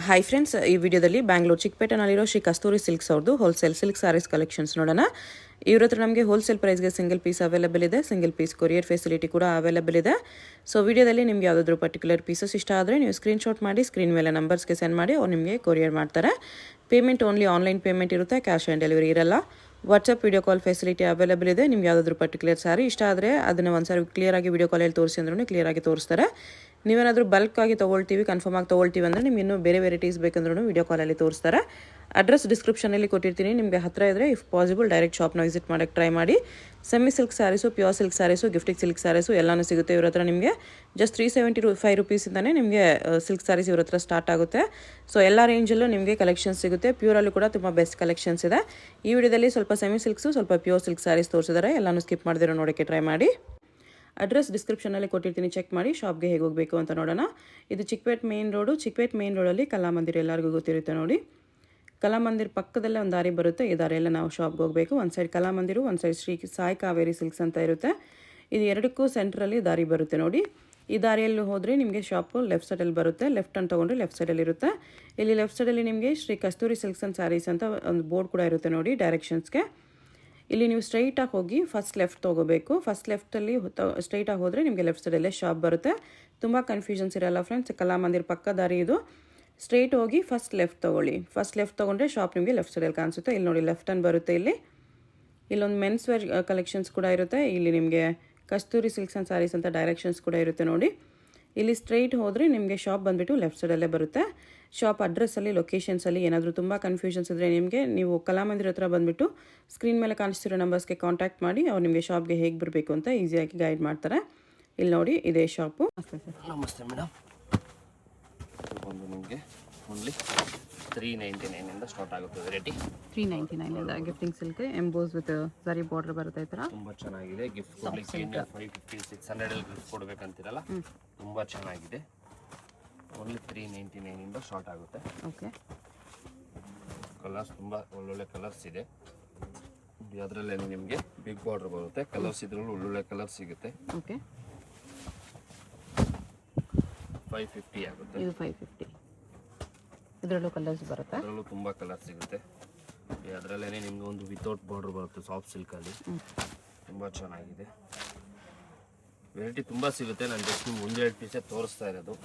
Hi friends, ಈ ವಿಡಿಯೋದಲ್ಲಿ ಬ್ಯಾಂಗ್ಳೂರು ಚಿಕ್ಕಪೇಟೆನಲ್ಲಿರೋ ಶ್ರೀ ಕಸ್ತೂರಿ silks ಅವ್ರದ್ದು ಹೋಲ್ಸೇಲ್ ಸಿಲ್ಕ್ ಸಾರೀಸ್ ಕಲೆಕ್ಷನ್ಸ್ ನೋಡೋಣ. ಇವ್ರ ಹತ್ರ ನಮಗೆ ಹೋಲ್ಸೇಲ್ ಪ್ರೈಸ್ಗೆ ಸಿಂಗಲ್ ಪೀಸ್ ಅವೈಲೇಬಲ್ ಇದೆ, ಸಿಂಗಲ್ ಪೀಸ್ ಕೊರಿಯರ್ ಫೆಸಿಲಿಟಿ ಕೂಡ ಅವೈಲೇಬಲ್ ಇದೆ. ಸೊ ವಿಡಿಯೋದಲ್ಲಿ ನಿಮ್ಗೆ ಯಾವುದಾದ್ರೂ ಪರ್ಟಿಕ್ಯುಲರ್ ಪೀಸಸ್ ಇಷ್ಟ ಆದರೆ ನೀವು ಸ್ಕ್ರೀನ್ಶಾಟ್ ಮಾಡಿ ಸ್ಕ್ರೀನ್ ಮೇಲೆ ನಂಬರ್ಸ್ಗೆ ಸೆಂಡ್ ಮಾಡಿ ಅವ್ರು ನಿಮಗೆ ಕೊರಿಯರ್ ಮಾಡ್ತಾರೆ. ಪೇಮೆಂಟ್ ಓನ್ಲಿ ಆನ್ಲೈನ್ ಪೇಮೆಂಟ್ ಇರುತ್ತೆ, ಕ್ಯಾಶ್ ಆನ್ ಡೆಲಿವರಿ ಇರಲ್ಲ. WhatsApp video call facility available ಇದೆ. ನಿಮ್ಗೆ ಯಾವುದಾದ್ರೂ ಪರ್ಟಿಕ್ಯುಲರ್ ಸಾರಿ ಇಷ್ಟ ಆದರೆ ಅದನ್ನು ಒಂದ್ಸಾರಿ ಕ್ಲಿಯರಾಗಿ ವಿಡಿಯೋ ಕಾಲಲ್ಲಿ ತೋರಿಸಿ ಅಂದ್ರೂ ಕ್ಲಿಯರಾಗಿ ತೋರಿಸ್ತಾರೆ. ನೀವೇನಾದರೂ ಬಲ್ಕ್ ಆಗಿ ತೊಗೊಳ್ತೀವಿ, ಕನ್ಫರ್ಮ್ ಆಗಿ ತೊಗೊಳ್ತೀವಿ ಅಂದರೆ ನಿಮ್ಗೆ ಇನ್ನೂ ಬೇರೆ ವೆರೈಟೀಸ್ ಬೇಕಂದ್ರೂ ವಿಡಿಯೋ ಕಾಲಲ್ಲಿ ತೋರಿಸ್ತಾರೆ. ಅಡ್ರೆಸ್ ಡಿಸ್ಕ್ರಿಪ್ಷನಲ್ಲಿ ಕೊಟ್ಟಿರ್ತೀನಿ, ನಿಮಗೆ ಹತ್ತಿರ ಇದ್ದರೆ ಇಫ್ ಪಾಸಿಬಲ್ ಡೈರೆಕ್ಟ್ ಶಾಪ್ನ ವಿಸಿಟ್ ಮಾಡೋಕ್ಕೆ ಟ್ರೈ ಮಾಡಿ. Semi silk sarees, pure silk sarees, gifting silk sarees ಎಲ್ಲನೂ ಸಿಗುತ್ತೆ ಇವ್ರ ಹತ್ರ. ನಿಮಗೆ ಜಸ್ಟ್ 375 ರುಪೀಸಿಂದನೇ ನಿಮಗೆ ಸಿಲ್ಕ್ ಸ್ಯಾರೀಸ್ ಇವ್ರ ಹತ್ರ ಸ್ಟಾರ್ಟ್ ಆಗುತ್ತೆ. ಸೊ ಎಲ್ಲ ರೇಂಜಲ್ಲೂ ನಿಮಗೆ ಕಲೆಕ್ಷನ್ಸ್ ಸಿಗುತ್ತೆ. ಪ್ಯೂರಲ್ಲೂ ಕೂಡ ತುಂಬ ಬೆಸ್ಟ್ ಕಲೆಕ್ಷನ್ಸ್ ಇದೆ. ಈ ವಿಡಿಯೋದಲ್ಲಿ ಸ್ವಲ್ಪ ಸೆಮಿ ಸಿಲ್ಕ್ಸು, ಸ್ವಲ್ಪ ಪ್ಯೂರ್ ಸಿಲ್ಕ್ ಸ್ಯಾರೀಸ್ ತೋರಿಸಿದ್ದಾರೆ. ಎಲ್ಲನೂ ಸ್ಕಿಪ್ ಮಾಡಿದಿರೋ ನೋಡೋಕ್ಕೆ ಟ್ರೈ ಮಾಡಿ. ಅಡ್ರೆಸ್ ಡಿಸ್ಕ್ರಿಪ್ಷನಲ್ಲಿ ಕೊಟ್ಟಿರ್ತೀನಿ, ಚೆಕ್ ಮಾಡಿ. ಶಾಪ್ಗೆ ಹೇಗೆ ಹೋಗಬೇಕು ಅಂತ ನೋಡೋಣ. ಇದು Chickpet main road. Chickpet main ರೋಡಲ್ಲಿ ಕಲಾಮಂದಿರ ಎಲ್ಲರಿಗೂ ಗೊತ್ತಿರುತ್ತೆ ನೋಡಿ. ಕಲಾಮಂದಿರ ಪಕ್ಕದಲ್ಲೇ ಒಂದು ದಾರಿ ಬರುತ್ತೆ. ಈ ದಾರಿಯೆಲ್ಲ ನಾವು ಶಾಪ್ಗೆ ಹೋಗಬೇಕು. ಒಂದು ಸೈಡ್ ಕಲಾಮಂದಿರು, ಒಂದು ಸೈಡ್ ಶ್ರೀ ಸಾಯಿ ಕಾವೇರಿ ಸಿಲ್ಕ್ಸ್ ಅಂತ ಇರುತ್ತೆ. ಇದು ಎರಡಕ್ಕೂ ಸೆಂಟ್ರಲ್ಲಿ ದಾರಿ ಬರುತ್ತೆ ನೋಡಿ. ಈ ದಾರಿಯಲ್ಲಿ ಹೋದರೆ ನಿಮಗೆ ಶಾಪು ಲೆಫ್ಟ್ ಸೈಡಲ್ಲಿ ಬರುತ್ತೆ. ಲೆಫ್ಟ್ ಅಂತ ತೊಗೊಂಡ್ರೆ ಲೆಫ್ಟ್ ಸೈಡಲ್ಲಿ ಇರುತ್ತೆ. ಇಲ್ಲಿ ಲೆಫ್ಟ್ ಸೈಡಲ್ಲಿ ನಿಮಗೆ ಶ್ರೀ ಕಸ್ತೂರಿ ಸಿಲ್ಕ್ಸ್ ಆ್ಯಂಡ್ ಸ್ಯಾರೀಸ್ ಅಂತ ಒಂದು ಬೋರ್ಡ್ ಕೂಡ ಇರುತ್ತೆ ನೋಡಿ ಡೈರೆಕ್ಷನ್ಸ್ಗೆ. ಇಲ್ಲಿ ನೀವು ಸ್ಟ್ರೈಟಾಗಿ ಹೋಗಿ ಫಸ್ಟ್ ಲೆಫ್ಟ್ ತೊಗೋಬೇಕು. ಫಸ್ಟ್ ಲೆಫ್ಟಲ್ಲಿ ಸ್ಟ್ರೈಟಾಗಿ ಹೋದರೆ ನಿಮಗೆ ಲೆಫ್ಟ್ ಸೈಡಲ್ಲೇ ಶಾಪ್ ಬರುತ್ತೆ. ತುಂಬ ಕನ್ಫ್ಯೂಷನ್ಸ್ ಇರಲ್ಲ ಫ್ರೆಂಡ್ಸ್. ಕಲಾಮಂದಿರ ಪಕ್ಕ ದಾರಿ ಇದು. ಸ್ಟ್ರೈಟ್ ಹೋಗಿ ಫಸ್ಟ್ ಲೆಫ್ಟ್ ತೊಗೊಳ್ಳಿ. ಫಸ್ಟ್ ಲೆಫ್ಟ್ ತೊಗೊಂಡ್ರೆ ಶಾಪ್ ನಿಮಗೆ ಲೆಫ್ಟ್ ಸೈಡಲ್ಲಿ ಕಾಣಿಸುತ್ತೆ. ಇಲ್ಲಿ ನೋಡಿ ಲೆಫ್ಟ್ ಹ್ಯಾಂಡ್ ಬರುತ್ತೆ. ಇಲ್ಲೊಂದು ಮೆನ್ಸ್ ವೇರ್ ಕಲೆಕ್ಷನ್ಸ್ ಕೂಡ ಇರುತ್ತೆ. ಇಲ್ಲಿ ನಿಮಗೆ ಕಸ್ತೂರಿ ಸಿಲ್ಕ್ಸ್ ಆ್ಯಂಡ್ ಸ್ಯಾರೀಸ್ ಅಂತ ಡೈರೆಕ್ಷನ್ಸ್ ಕೂಡ ಇರುತ್ತೆ ನೋಡಿ. ಇಲ್ಲಿ ಸ್ಟ್ರೈಟ್ ಹೋದರೆ ನಿಮಗೆ ಶಾಪ್ ಬಂದುಬಿಟ್ಟು ಲೆಫ್ಟ್ ಸೈಡಲ್ಲೇ ಬರುತ್ತೆ. ಶಾಪ್ ಅಡ್ರೆಸ್ಸಲ್ಲಿ, ಲೊಕೇಶನ್ಸಲ್ಲಿ ಏನಾದರೂ ತುಂಬ ಕನ್ಫ್ಯೂಷನ್ಸ್ ಇದ್ದರೆ ನಿಮಗೆ ನೀವು ಕಲಾಮಂದಿರ ಹತ್ರ ಬಂದುಬಿಟ್ಟು ಸ್ಕ್ರೀನ್ ಮೇಲೆ ಕಾಣಿಸ್ತಿರೋ ನಂಬರ್ಸ್ಗೆ ಕಾಂಟ್ಯಾಕ್ಟ್ ಮಾಡಿ ಅವ್ರು ನಿಮಗೆ ಶಾಪ್ಗೆ ಹೇಗೆ ಬರಬೇಕು ಅಂತ ಈಸಿಯಾಗಿ ಗೈಡ್ ಮಾಡ್ತಾರೆ. ಇಲ್ಲಿ ನೋಡಿ, ಇದೇ ಶಾಪು. ನಮಸ್ತೆ ಮೇಡಮ್. ಒಂದು ನಿಮಗೆ ಓನ್ಲಿ 399 ಸ್ಟಾರ್ಟ್ ಆಗುತ್ತೆ variety. 399 gifting silk emboss with ಸರಿ ಬಾರ್ಡರ್ ಬರುತ್ತೆ. ಈ ಥರ ತುಂಬ ಚೆನ್ನಾಗಿದೆ. ಗಿಫ್ಟ್ ಕೊಡಲಿಕ್ಕೆ 550-600 ಗಿಫ್ಟ್ ಕೊಡಬೇಕಂತೀರಲ್ಲ, ತುಂಬ ಚೆನ್ನಾಗಿದೆ. ಓನ್ಲಿ 399 ಸ್ಟಾರ್ಟ್ ಆಗುತ್ತೆ. ಓಕೆ. ಕಲರ್ಸ್ ತುಂಬ ಒಳ್ಳೊಳ್ಳೆ ಕಲರ್ಸ್ ಇದೆ. ಅದರಲ್ಲೇ ನಿಮಗೆ ಬಿಗ್ ಬಾರ್ಡರ್ ಬರುತ್ತೆ. ಕಲರ್ಸ್ ಇದರಲ್ಲೂ ಒಳ್ಳೊಳ್ಳೆ ಕಲರ್ಸ್ ಸಿಗುತ್ತೆ. ಓಕೆ. 550 ಆಗುತ್ತೆ. ಇದು 550. ಇದರಲ್ಲೂ ಕಲರ್ಸ್ ಬರುತ್ತೆ. ಅದರಲ್ಲೂ ತುಂಬ ಕಲರ್ ಸಿಗುತ್ತೆ. ಅದರಲ್ಲೇ ನಿಮ್ಗೆ ಒಂದು ವಿತೌಟ್ ಬಾರ್ಡರ್ ಬರುತ್ತೆ ಸಾಫ್ಟ್ ಸಿಲ್ಕಲ್ಲಿ. ತುಂಬ ಚೆನ್ನಾಗಿದೆ. ವೆರೈಟಿ ತುಂಬ ಸಿಗುತ್ತೆ. ನಾನು ಜಸ್ಟ್ ನಿಮ್ಗೆ ಒಂದೆರಡು ಪೀಸೇ ತೋರಿಸ್ತಾ ಇರೋದು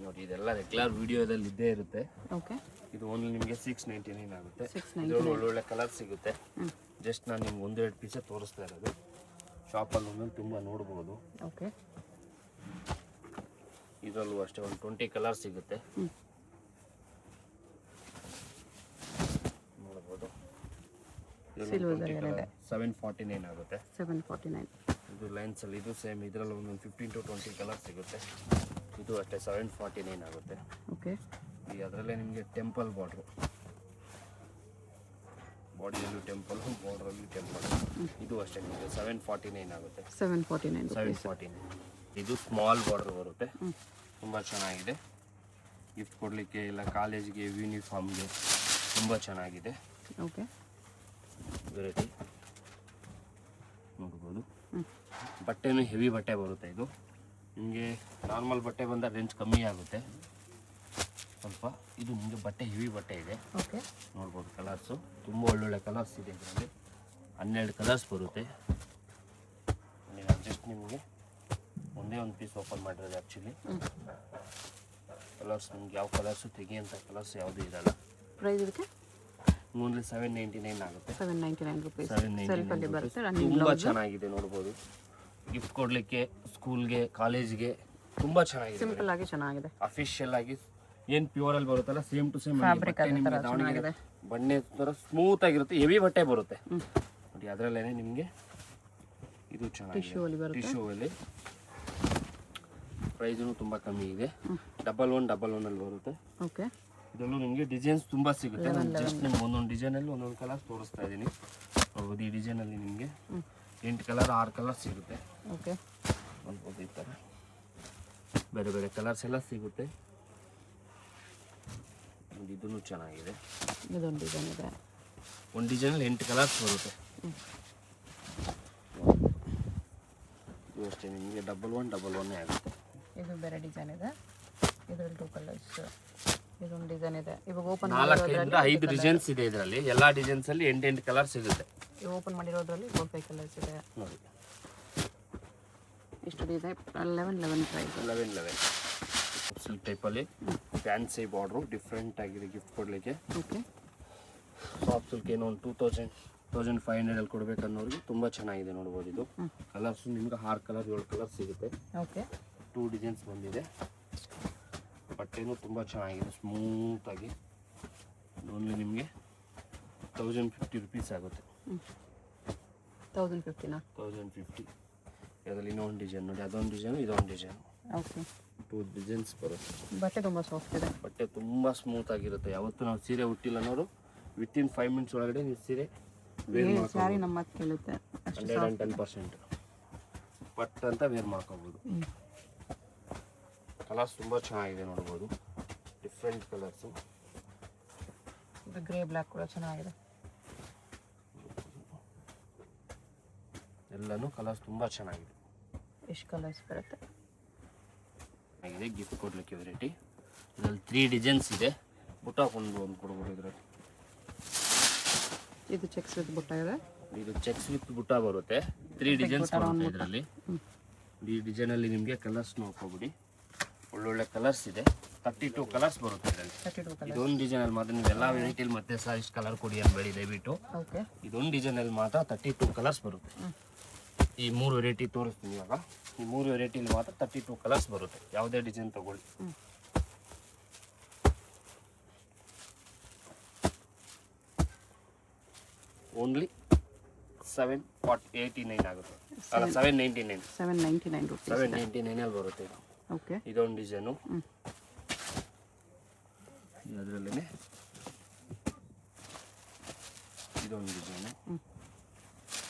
ನೋಡಿ. ಇದೆಲ್ಲ ರೆಗ್ಯುಲರ್ ವಿಡಿಯೋದಲ್ಲಿ ಇದ್ದೇ ಇರುತ್ತೆ. ಓಕೆ. ಇದು ಓನ್ಲಿ ನಿಮಗೆ 699 ಆಗುತ್ತೆ. ಇದರಲ್ಲೂ ಒಳ್ಳೊಳ್ಳೆ ಕಲರ್ ಸಿಗುತ್ತೆ. ಜಸ್ಟ್ ನಾನು ನಿಮ್ಗೆ ಒಂದೆರಡು ಪೀಸೇ ತೋರಿಸ್ತಾ ಇರೋದು. ಶಾಪಲ್ಲಿ ಒಂದೊಂದು ತುಂಬ ನೋಡ್ಬೋದು. ಓಕೆ. ಇದರಲ್ಲೂ ಅಷ್ಟೇ ಒಂದು 20 ಕಲರ್ ಸಿಗುತ್ತೆ. ನೋಡ್ಬೋದು. 749 ಆಗುತ್ತೆ. 749. ಇದು ಲೈನ್ಸಲ್ಲಿ ಇದು ಸೇಮ್. ಇದರಲ್ಲಿ ಒಂದು 15 to 20 ಕಲರ್ ಸಿಗುತ್ತೆ. ಇದು ಅಷ್ಟೇ 749 ಆಗುತ್ತೆ. ಓಕೆ. ಈ ಅದರಲ್ಲೇ ನಿಮಗೆ ಟೆಂಪಲ್ ಬಾರ್ಡ್ರು, ಬಾಡಿಯಲ್ಲೂ ಟೆಂಪಲ್, ಬಾರ್ಡ್ರಲ್ಲಿ ಟೆಂಪಲ್. ಇದು ಅಷ್ಟೇ ನಿಮಗೆ 749 ಆಗುತ್ತೆ. 749. ಇದು ಸ್ಮಾಲ್ ಬಾರ್ಡರ್ ಬರುತ್ತೆ. ತುಂಬ ಚೆನ್ನಾಗಿದೆ. ಗಿಫ್ಟ್ ಕೊಡಲಿಕ್ಕೆ ಇಲ್ಲ, ಕಾಲೇಜ್ಗೆ, ಯೂನಿಫಾರ್ಮ್ಗೆ ತುಂಬ ಚೆನ್ನಾಗಿದೆ. ಓಕೆ. ವೆರೈಟಿ ನೋಡ್ಬೋದು. ಬಟ್ಟೆನೂ ಹೆವಿ ಬಟ್ಟೆ ಬರುತ್ತೆ. ಇದು ನಿಮಗೆ ನಾರ್ಮಲ್ ಬಟ್ಟೆ ಬಂದ ರೇಂಜ್ ಕಮ್ಮಿ ಆಗುತ್ತೆ ಸ್ವಲ್ಪ. ಇದು ನಿಮಗೆ ಬಟ್ಟೆ ಹೆವಿ ಬಟ್ಟೆ ಇದೆ. ಓಕೆ. ನೋಡ್ಬೋದು. ಕಲರ್ಸು ತುಂಬ ಒಳ್ಳೊಳ್ಳೆ ಕಲರ್ಸ್ ಇದೆ. ಇದರಲ್ಲಿ 12 ಕಲರ್ಸ್ ಬರುತ್ತೆ. ಜಸ್ಟ್ ನಿಮಗೆ ಒಂದೇ ಒಂದು ಪೀಸ್ ಓಪನ್ ಮಾಡಿರೋದು ಆ್ಯಕ್ಚುಲಿ. ಕಲರ್ಸ್ ನಿಮ್ಗೆ ಯಾವ ಕಲರ್ಸು ತೆಗಿಯೋಂಥ ಕಲರ್ಸ್ ಯಾವುದೂ ಇರಲ್ಲ. ಪ್ರೈಸ್ ಇದಕ್ಕೆ ಓನ್ಲಿ 799 ಆಗುತ್ತೆ. 799 ರುಪೀಸ್. 799 ಬರುತ್ತೆ. ತುಂಬ ಚೆನ್ನಾಗಿದೆ ನೋಡ್ಬೋದು. ಗಿಫ್ಟ್ ಕೊಡಲಿಕ್ಕೆ, ಸ್ಕೂಲ್ಗೆ, ಕಾಲೇಜ್ಗೆ ತುಂಬ ಚೆನ್ನಾಗಿದೆ. ಸಿಂಪಲ್ ಆಗಿ ಚೆನ್ನಾಗಿದೆ. ಅಫಿಷಿಯಲ್ ಆಗಿ ಏನು ಪ್ಯೂರಲ್ಲಿ ಬರುತ್ತಲ್ಲ, ಸೇಮ್ ಟು ಸೇಮ್ ನಿಮಗೆ ದಾವಣಗೆರೆ ಬಣ್ಣೆ ಥರ ಸ್ಮೂತ್ ಆಗಿರುತ್ತೆ. ಹೆವಿ ಬಟ್ಟೆ ಬರುತ್ತೆ ನೋಡಿ. ಅದರಲ್ಲೇ ನಿಮಗೆ ಇದು ಚೆನ್ನಾಗಿದೆ. ಟಿಶ್ಯೂವಲ್ಲಿ ಪ್ರೈಸೂ ತುಂಬ ಕಮ್ಮಿ ಇದೆ. 1111 ಅಲ್ಲಿ ಬರುತ್ತೆ. ಓಕೆ. ಇದರಲ್ಲೂ ನಿಮಗೆ ಡಿಸೈನ್ಸ್ ತುಂಬ ಸಿಗುತ್ತೆ. ನಾನು ಜಸ್ಟ್ ನಿಮ್ಗೆ ಒಂದೊಂದು ಡಿಸೈನಲ್ಲಿ ಒಂದೊಂದು ಕಲರ್ ತೋರಿಸ್ತಾ ಇದ್ದೀನಿ. ಹೌದು. ಈ ಡಿಸೈನಲ್ಲಿ ನಿಮಗೆ 8 ಕಲರ್ 6 ಕಲರ್ ಸಿಗುತ್ತೆ. ಓಕೆ. ನೋಡ್ಬೋದು. ಈ ಥರ ಬೇರೆ ಬೇರೆ ಕಲರ್ಸ್ ಎಲ್ಲ ಸಿಗುತ್ತೆ. ಇದೂ ಚೆನ್ನಾಗಿದೆ. ಇದೊಂದು ಡಿಸೈನ್ ಇದೆ. ಒಂದು ಡಿಸೈನಲ್ಲಿ 8 ಕಲರ್ಸ್ ಬರುತ್ತೆ. ಇದು ಅಷ್ಟೇ ನಿಮಗೆ 1111 ಆಗುತ್ತೆ. ಇದು ಬೇರೆ ಡಿಸೈನ್ ಇದೆ. ಇದರಲ್ಲಿ 2 ಕಲರ್ಸ್. ಇದೊಂದು ಡಿಸೈನ್ ಇದೆ. ಇವಾಗ ಓಪನ್ 4ರಿಂದ 5 ಡಿಸೈನ್ಸ್ ಇದೆ ಇದರಲ್ಲಿ. ಎಲ್ಲಾ ಡಿಸೈನ್ಸ್ ಅಲ್ಲಿ 8 ಕಲರ್ ಸಿಗುತ್ತೆ. ಓಪನ್ ಮಾಡಿರೋದ್ರಲ್ಲಿ 4-5 ಕಲರ್ಸ್ ಇದೆ ನೋಡಿ. ಎಷ್ಟು ಇದೆ? 11 ಪ್ರೈಸ್. 11 ಸಿಲ್ಕ್ ಟೈಪ್ ಅಲ್ಲಿ ಫ್ಯಾನ್ಸಿ ಬಾರ್ಡರ್ ಡಿಫ್ರೆಂಟ್ ಆಗಿದೆ ಗಿಫ್ಟ್ ಕೊಡ್ಲಿಕ್ಕೆ. ಓಕೆ. ಸಾಫ್ಟ್ ಸಿಲ್ಕ್ ಏನೋ ಒಂದು 2500 ಅಲ್ಲಿ ಕೊಡ್ಬೇಕನ್ನೋರಿಗೆ ತುಂಬಾ ಚೆನ್ನಾಗಿದೆ ನೋಡ್ಬೋದು. ಇದು ಕಲರ್ಸ್ ನಿಮ್ಗೆ 6 ಕಲರ್ 7 ಕಲರ್ ಸಿಗುತ್ತೆ. ಓಕೆ. 2 ಡಿಸೈನ್ಸ್ ಬಂದಿದೆ. ಬಟ್ಟೆನೂ ತುಂಬ ಚೆನ್ನಾಗಿದೆ, ಸ್ಮೂತಾಗಿ. ಓನ್ಲಿ ನಿಮಗೆ 1050 ರುಪೀಸ್ ಆಗುತ್ತೆ. 1050ನಾ? 1050. ಅದರಲ್ಲಿ ಇನ್ನೊಂದು ಡಿಸೈನ್ ನೋಡಿ, ಅದೊಂದು ಡಿಸೈನು ಇದೊಂದು ಡಿಸೈನು. ಓಕೆ. 2 ಡಿಸೈನ್ಸ್ ಬರುತ್ತೆ. ಬಟ್ಟೆ ತುಂಬ ಸಾಫ್ಟ್ ಇದೆ. ಬಟ್ಟೆ ತುಂಬ ಸ್ಮೂತಾಗಿರುತ್ತೆ. ಯಾವತ್ತು ನಾವು ಸೀರೆ ಉಟ್ಟಿಲ್ಲ ಅನ್ನೋರು ವಿತಿನ್ 5 ಮಿನಿಟ್ಸ್ ಒಳಗಡೆ ನೀವು ಸೀರೆ ವೇರ್ ಮಾಡ್ಕೊಂಡು ಸ್ಯಾರಿ ನಮ್ಮ ಮಾತು ಕೇಳುತ್ತೆ. 110% ಪಟ್ ಅಂತ ವೇರ್ ಮಾಡ್ಕೋಬೋದು. ಕಲರ್ಸ್ ತುಂಬ ಚೆನ್ನಾಗಿದೆ ನೋಡ್ಬೋದು, ಡಿಫ್ರೆಂಟ್ ಕಲರ್ಸು. ಗ್ರೇ ಬ್ಲ್ಯಾಕ್ ಕೂಡ ಚೆನ್ನಾಗಿದೆ. ಎಲ್ಲನೂ ಕಲರ್ಸ್ ತುಂಬ ಚೆನ್ನಾಗಿದೆ. ಎಷ್ಟು ಕಲರ್ಸ್ ಬರುತ್ತೆ? ಆಗಿದೆ ಗಿಫ್ಟ್ ಕೊಡ್ಲಿಕ್ಕೆ ವೆರೈಟಿ. ಇದರಲ್ಲಿ 3 ಡಿಸೈನ್ಸ್ ಇದೆ. ಬುಟ್ಟ ಒಂದು ಕೊಡ್ಬೋದು ಇದರಲ್ಲಿ. ಇದು ಚೆಕ್ಸ್ ವಿತ್ ಬುಟ್ಟ ಇದೆ. ಇದು ಚೆಕ್ಸ್ ವಿತ್ ಬುಟ್ಟ ಬರುತ್ತೆ. 3 ಡಿಸೈನ್ಸ್ ಬರುತ್ತೆ ಇದರಲ್ಲಿ. ಈ ಡಿಸೈನಲ್ಲಿ ನಿಮಗೆ ಕಲರ್ಸ್ ನೋಡ್ಕೊಬಿಡಿ, ಒಳ್ಳೊಳ್ಳೆ ಕಲರ್ಸ್ ಇದೆ. 32 ಕಲರ್ಸ್ ಬರುತ್ತೆ ಇದರಲ್ಲಿ. 32 ಕಲರ್. ಇದೊಂದು ಡಿಸೈನಲ್ಲಿ ಮಾತ್ರ ನೀವು ಎಲ್ಲ ವೆರೈಟಿಲಿ ಮತ್ತೆ ಸಹ ಇಷ್ಟು ಕಲರ್ ಕೊಡಿ ಅನ್ಬೇಡಿ ದಯವಿಟ್ಟು. ಓಕೆ. ಇದೊಂದು ಡಿಸೈನಲ್ಲಿ ಮಾತ್ರ 32 ಕಲರ್ಸ್ ಬರುತ್ತೆ. ಈ 3 ವೆರೈಟಿ ತೋರಿಸ್ತೀನಿ ಇವಾಗ. ಈ 3 ವೆರೈಟಿಲಿ ಮಾತ್ರ 32 ಕಲರ್ಸ್ ಬರುತ್ತೆ. ಯಾವುದೇ ಡಿಸೈನ್ ತಗೊಳ್ಳಿ. ಓನ್ಲಿ 789 ಆಗುತ್ತೆ. ಅಲ್ಲ 799. 799 ರುಪೀಸ್. 799 ಅಲ್ಲಿ ಬರುತ್ತೆ ಇದು. ಓಕೆ. ಇದೊಂದು ಡಿಸೈನು. ಅದರಲ್ಲೇ ಇದೊಂದು ಡಿಸೈನು.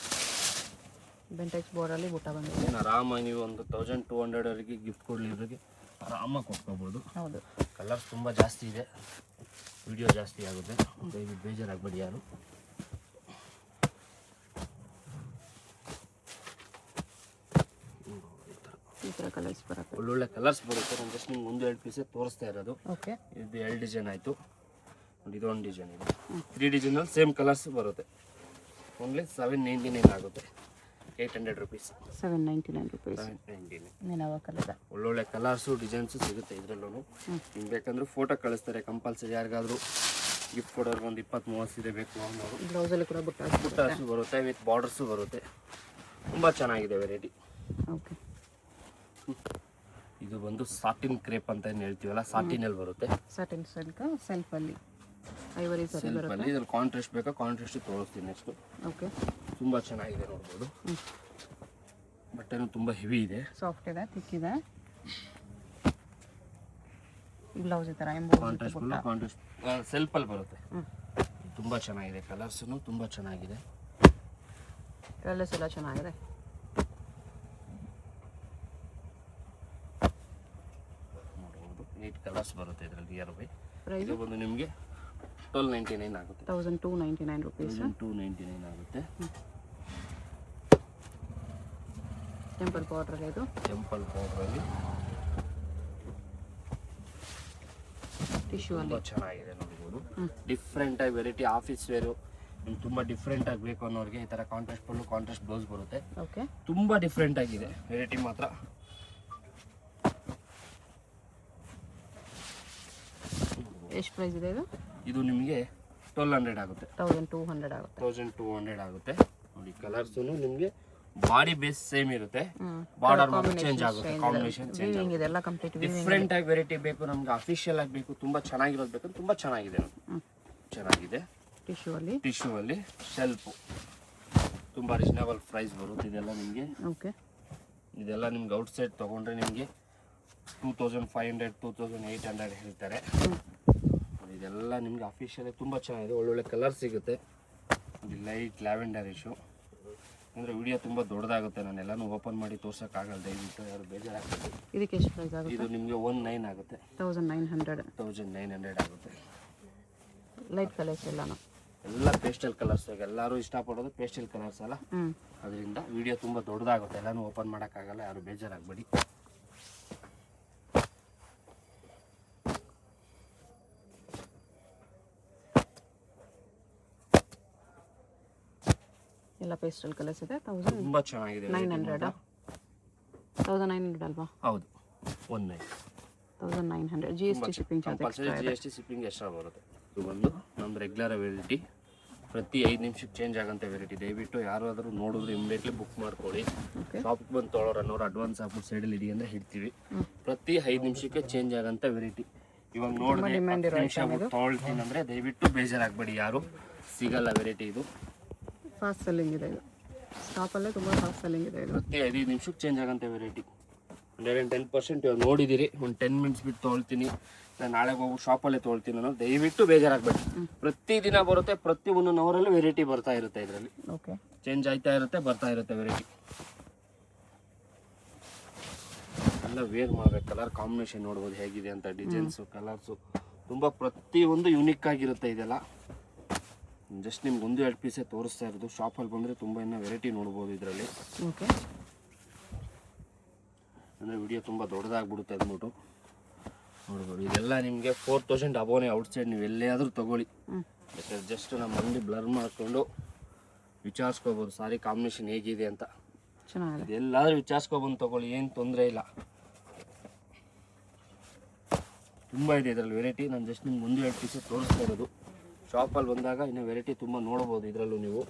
ಬೆಂಟೆಕ್ಸ್ ಬೋರ್ಡಲ್ಲಿ ಬುಟ್ಟ ಬಂದಿದೆ. ಏನು ಆರಾಮಾಗಿ ನೀವು ಒಂದು 1200 ವರೆಗೆ ಗಿಫ್ಟ್ ಕೊಡಲಿರೋರಿಗೆ ಆರಾಮಾಗಿ ಕೊಟ್ಕೋಬೋದು. ಹೌದು. ಕಲರ್ಸ್ ತುಂಬ ಜಾಸ್ತಿ ಇದೆ, ವಿಡಿಯೋ ಜಾಸ್ತಿ ಆಗುತ್ತೆ, ದಯವಿಟ್ಟು ಬೇಜಾರಾಗಬೇಡಿ ಯಾರು. ಈ ಥರ ಕಲರ್ಸ್ ಬರುತ್ತೆ. ಒಳ್ಳೊಳ್ಳೆ ಕಲರ್ಸ್ ಬರುತ್ತೆ. ನಾನು ಜಸ್ಟ್ ನಿಮ್ಗೆ 1-2 ಪೀಸೇ ತೋರಿಸ್ತಾ ಇರೋದು. ಓಕೆ. ಇದು 2 ಡಿಸೈನ್ ಆಯಿತು. ನೋಡಿ ಇದೊಂದು ಡಿಸೈನ್ ಇದೆ. 3 ಡಿಸೈನಲ್ಲಿ ಸೇಮ್ ಕಲರ್ಸ್ ಬರುತ್ತೆ. ಓನ್ಲಿ 799 ಆಗುತ್ತೆ. 800 ರುಪೀಸ್. 799 ರುಪೀಸ್. 799. ನೀನವ ಕಲರ್. ಒಳ್ಳೊಳ್ಳೆ ಕಲರ್ಸು ಡಿಸೈನ್ಸು ಸಿಗುತ್ತೆ ಇದರಲ್ಲೂ. ನಿಮ್ಗೆ ಬೇಕಂದ್ರೆ ಫೋಟೋ ಕಳಿಸ್ತಾರೆ ಕಂಪಲ್ಸರಿ. ಯಾರಿಗಾದರೂ ಗಿಫ್ಟ್ ಕೊಡೋರು ಒಂದು 20-30 ಸೀರೆ ಬೇಕು ಅನ್ನೋರು. ಬ್ಲೌಸಲ್ಲಿ ಕೂಡ ಬುಟ್ಟಾಸು ಬರುತ್ತೆ, ವಿತ್ ಬಾರ್ಡರ್ಸು ಬರುತ್ತೆ. ತುಂಬ ಚೆನ್ನಾಗಿದೆ ವೆರೈಟಿ. ಓಕೆ. ಇದು ಬಂದು ಸಾಟಿನ್ ಕ್ರೇಪ್ ಅಂತ ಏನು ಹೇಳ್ತೀವಲ್ಲ, ಸಾಟಿನಲ್ಲಿ ಬರುತ್ತೆ. ಸಾಟಿನ್ ಸಿಲ್ಕ್ ಸೆಲ್ಫಲ್ಲಿ ಐವರಿ ಸರಿ ಬರುತ್ತೆ. ಸೆಲ್ಫಲ್ಲಿ ಇದ್ರಲ್ಲಿ ಕಾಂಟ್ರಾಸ್ಟ್ ಬೇಕಾ ಕಾಂಟ್ರಾಸ್ಟ್ ತೋರಿಸ್ತೀನಿ ನೆಕ್ಸ್ಟು. ಓಕೆ. ತುಂಬ ಚೆನ್ನಾಗಿದೆ ನೋಡ್ಬೋದು. ಬಟ್ಟೆನೂ ತುಂಬ ಹೆವಿ ಇದೆ, ಸಾಫ್ಟ್ ಇದೆ, ಥಿಕ್ ಇದೆ. ಬ್ಲೌಸ್ ಈ ಥರ ಕಾಂಟ್ರಾಸ್ಟ್ ಸೆಲ್ಫಲ್ಲಿ ಬರುತ್ತೆ. ತುಂಬ ಚೆನ್ನಾಗಿದೆ. ಕಲರ್ಸೂ ತುಂಬ ಚೆನ್ನಾಗಿದೆ. ಕಲರ್ಸ್ ಎಲ್ಲ ಚೆನ್ನಾಗಿದೆ. ನೋಡ್ಬೋದು 8 ಕಲರ್ಸ್ ಬರುತ್ತೆ ಇದರಲ್ಲಿ ನಿಯರ್ ಬೈ. ಪ್ರೈಸ್ ಇದು ಬಂದು ನಿಮಗೆ 1299 ಆಗುತ್ತೆ. 1299 ರುಪೀಸ್. 1299 ಆಗುತ್ತೆ. ಟೆಂಪಲ್ ಪೌಡರ್ ಇದು. ಟೆಂಪಲ್ ಪೌಡ್ರಲ್ಲಿ ಟಿಶ್ಯೂ ತುಂಬ ಚೆನ್ನಾಗಿದೆ ನೋಡ್ಬೋದು. ಡಿಫ್ರೆಂಟ್ ಆಗಿ ವೆರೈಟಿ ಆಫೀಸ್ ವೇರು ನಿಮ್ಗೆ ತುಂಬ ಡಿಫ್ರೆಂಟ್ ಆಗಿ ಬೇಕು ಅನ್ನೋರಿಗೆ ಈ ಥರ ಕಾಂಟ್ರಾಸ್ಟ್ ಪಲ್ಲು ಕಾಂಟ್ರಾಸ್ಟ್ ಬ್ಲೌಸ್ ಬರುತ್ತೆ. ಓಕೆ. ತುಂಬ ಡಿಫ್ರೆಂಟ್ ಆಗಿದೆ ವೆರೈಟಿ ಮಾತ್ರ. ಎಷ್ಟು ಪ್ರೈಸ್ ಇದೆ ಇದು? ಇದು ನಿಮಗೆ 1200 ಆಗುತ್ತೆ. 1200 ಆಗುತ್ತೆ. 1200 ಆಗುತ್ತೆ. ನೋಡಿ ಕಲರ್ಸು ನಿಮಗೆ ಬಾಡಿ ಬೇಸ್ ಸೇಮ್ ಇರುತ್ತೆ, ಬಾರ್ಡರ್ ಮಾತ್ರ ಚೇಂಜ್ ಆಗುತ್ತೆ, ಕಾಂಬಿನೇಷನ್ ಚೇಂಜ್ ಆಗುತ್ತೆ. ಇದೆಲ್ಲ ಕಂಪ್ಲೀಟ್ ಡಿಫ್ರೆಂಟ್ ಆಗಿ ವೆರೈಟಿ ಬೇಕು ನಮ್ಗೆ, ಅಫಿಷಿಯಲ್ ಆಗಿ ಬೇಕು, ತುಂಬ ಚೆನ್ನಾಗಿರೋದು ಬೇಕು. ತುಂಬ ಚೆನ್ನಾಗಿದೆ ಚೆನ್ನಾಗಿದೆ. ಟಿಶ್ಯೂ ಅಲ್ಲಿ ಶೆಲ್ಫು ತುಂಬ ರೀಸನಬಲ್ ಪ್ರೈಸ್ ಬರುತ್ತೆ. ಇದೆಲ್ಲ ನಿಮಗೆ ಓಕೆ. ಇದೆಲ್ಲ ನಿಮ್ಗೆ ಔಟ್ ಸೈಡ್ ತೊಗೊಂಡ್ರೆ ನಿಮಗೆ 2500 2800 ಹೇಳ್ತಾರೆ. ಇದೆಲ್ಲ ನಿಮ್ಗೆ ಅಫಿಷಿಯಲ್ ತುಂಬ ಚೆನ್ನಾಗಿದೆ. ಒಳ್ಳೊಳ್ಳೆ ಕಲರ್ ಸಿಗುತ್ತೆ. ಲೈಟ್ ಲ್ಯಾವೆಂಡರ್ ಇಶ್ಯೂ ಅಂದರೆ ವಿಡಿಯೋ ತುಂಬ ದೊಡ್ಡದಾಗುತ್ತೆ, ನಾನು ಎಲ್ಲನೂ ಓಪನ್ ಮಾಡಿ ತೋರ್ಸೋಕ್ಕಾಗಲ್ಲ, ದಯವಿಟ್ಟು ಯಾರು ಬೇಜಾರಾಗ್ತದೆ. ಇದಕ್ಕೆ ಎಷ್ಟು ಪ್ರೈಸ್ ಆಗುತ್ತೆ? ಇದು ನಿಮಗೆ 19 ಆಗುತ್ತೆ. 1900 ಆಗುತ್ತೆ. ಲೈಟ್ ಕಲರ್ಸ್ ಎಲ್ಲ ಪೇಸ್ಟಲ್ ಕಲರ್ಸ್. ಎಲ್ಲರೂ ಇಷ್ಟಪಡೋದು ಪೇಸ್ಟಲ್ ಕಲರ್ಸ್ ಅಲ್ಲ, ಅದರಿಂದ ವಿಡಿಯೋ ತುಂಬ ದೊಡ್ಡದಾಗುತ್ತೆ, ಎಲ್ಲನೂ ಓಪನ್ ಮಾಡೋಕ್ಕಾಗಲ್ಲ, ಯಾರು ಬೇಜಾರಾಗಬೇಡಿ. ಎಲ್ಲ ಪೇಸ್ಟಲ್ ಕಲರ್ಸ್ ಇದೆ. 1900 ತುಂಬಾ ಚೆನ್ನಾಗಿದೆ. 1900 ಅಲ್ವಾ? ಹೌದು, 1900 GST shipping charge compulsory. GST shipping extra ಬರುತ್ತೆ. ಇದು ಬಂದು ನಮ್ದು ರೆಗ್ಯುಲರ್ ವೆರೈಟಿ, ಪ್ರತಿ 5 ನಿಮಿಷಕ್ಕೆ ಚೇಂಜ್ ಆಗಂತ ವೆರೈಟಿ. ದಯವಿಟ್ಟು ಯಾರಾದರೂ ನೋಡಿದ್ರೆ ಇಮಿಡಿಯೇಟ್ಲಿ ಬುಕ್ ಮಾಡ್ಕೊಳ್ಳಿ. ಶಾಪಿಗೆ ಬಂದು ತೊಗೊಳೋರು ಅಡ್ವಾನ್ಸ್ ಹಾಕ್ಬಿಟ್ಟು ಸೈಡಲ್ಲಿ ಇಡಿ ಅಂದರೆ ಹಿಡ್ತೀವಿ. ಪ್ರತಿ 5 ನಿಮಿಷಕ್ಕೆ ಚೇಂಜ್ ಆಗಂತ ವೆರೈಟಿ. ಇವಾಗ ನೋಡಿದ್ರೆ 10 ನಿಮಿಷ ತೊಗೊಳ್ತೀನಿ ಅಂದರೆ ದಯವಿಟ್ಟು ಬೇಜಾರಾಗಬೇಡಿ, ಯಾರು ಸಿಗಲ್ಲ ವೆರೈಟಿ. ಇದು ಫಾಸ್ಟ್ ಸೆಲ್ಲಿಂಗ್ ಇದೆ, ಇದು ಸ್ಟಾಪಲ್ಲೇ ತುಂಬ ಫಾಸ್ಟ್ ಸೆಲ್ಲಿಂಗ್ ಇದೆ. ಇದು ಪ್ರತಿ 5 ನಿಮಿಷಕ್ಕೆ ಚೇಂಜ್ ಆಗಂತ ವೆರೈಟಿ. 10% ಇವಾಗ ನೋಡಿದ್ದೀರಿ, ಒಂದು 10 ಮಿನಿಟ್ಸ್ ಬಿಟ್ಟು ತೊಗೊಳ್ತೀನಿ, ನಾನು ನಾಳೆ ಹೋಗ್ಬಿಟ್ಟು ಶಾಪಲ್ಲೇ ತೊಗೊಳ್ತೀನಿ ಅನ್ನೋ ದಯವಿಟ್ಟು ಬೇಜಾರಾಗಬೇಡಿ. ಪ್ರತಿ ದಿನ ಬರುತ್ತೆ, ಪ್ರತಿ 1 ಅವರಲ್ಲೂ ವೆರೈಟಿ ಬರ್ತಾ ಇರುತ್ತೆ. ಇದರಲ್ಲಿ ಓಕೆ, ಚೇಂಜ್ ಆಯ್ತಾ ಇರುತ್ತೆ, ಬರ್ತಾ ಇರುತ್ತೆ ವೆರೈಟಿ. ಎಲ್ಲ ವೇರ್ ಮಾಡಬೇಕು. ಕಲರ್ ಕಾಂಬಿನೇಷನ್ ನೋಡ್ಬೋದು ಹೇಗಿದೆ ಅಂತ, ಡಿಸೈನ್ಸು, ಕಲರ್ಸು ತುಂಬ ಪ್ರತಿಯೊಂದು ಯುನಿಕ್ ಆಗಿರುತ್ತೆ. ಇದೆಲ್ಲ ಜಸ್ಟ್ ನಿಮ್ಗೆ 1-2 ಪೀಸೇ ತೋರಿಸ್ತಾ ಇರೋದು. ಶಾಪಲ್ಲಿ ಬಂದರೆ ತುಂಬ ಇನ್ನೂ ವೆರೈಟಿ ನೋಡ್ಬೋದು ಇದರಲ್ಲಿ. ಓಕೆ, ಅಂದರೆ ವಿಡಿಯೋ ತುಂಬ ದೊಡ್ಡದಾಗ್ಬಿಡುತ್ತೆ ಅಂದ್ಬಿಟ್ಟು ನೋಡ್ಬೋದು. ಇದೆಲ್ಲ ನಿಮಗೆ 4000 ಅಬೋನೇ ಔಟ್ಸೈಡ್. ನೀವು ಎಲ್ಲಾದರೂ ತೊಗೊಳ್ಳಿ, ಯಾಕಂದರೆ ಜಸ್ಟ್ ನಮ್ಮ ಅಂಗಡಿ ಬ್ಲರ್ ಮಾಡಿಕೊಂಡು ವಿಚಾರಿಸ್ಕೋಬೋದು ಸಾರಿ ಕಾಂಬಿನೇಷನ್ ಹೇಗಿದೆ ಅಂತ. ಚೆನ್ನಾಗಿದೆ. ಎಲ್ಲಾದರೂ ವಿಚಾರಿಸ್ಕೊಬಂದು ತೊಗೊಳ್ಳಿ, ಏನು ತೊಂದರೆ ಇಲ್ಲ. ತುಂಬ ಇದೆ ಇದರಲ್ಲಿ ವೆರೈಟಿ. ನಾನು ಜಸ್ಟ್ ನಿಮ್ಗೆ 1-2 ಪೀಸೇ ತೋರಿಸ್ತಾ ಇರೋದು. ಶಾಪಲ್ಲಿ ಬಂದಾಗ ಇನ್ನು ವೆರೈಟಿ ತುಂಬ ನೋಡ್ಬೋದು ಇದರಲ್ಲೂ ನೀವು.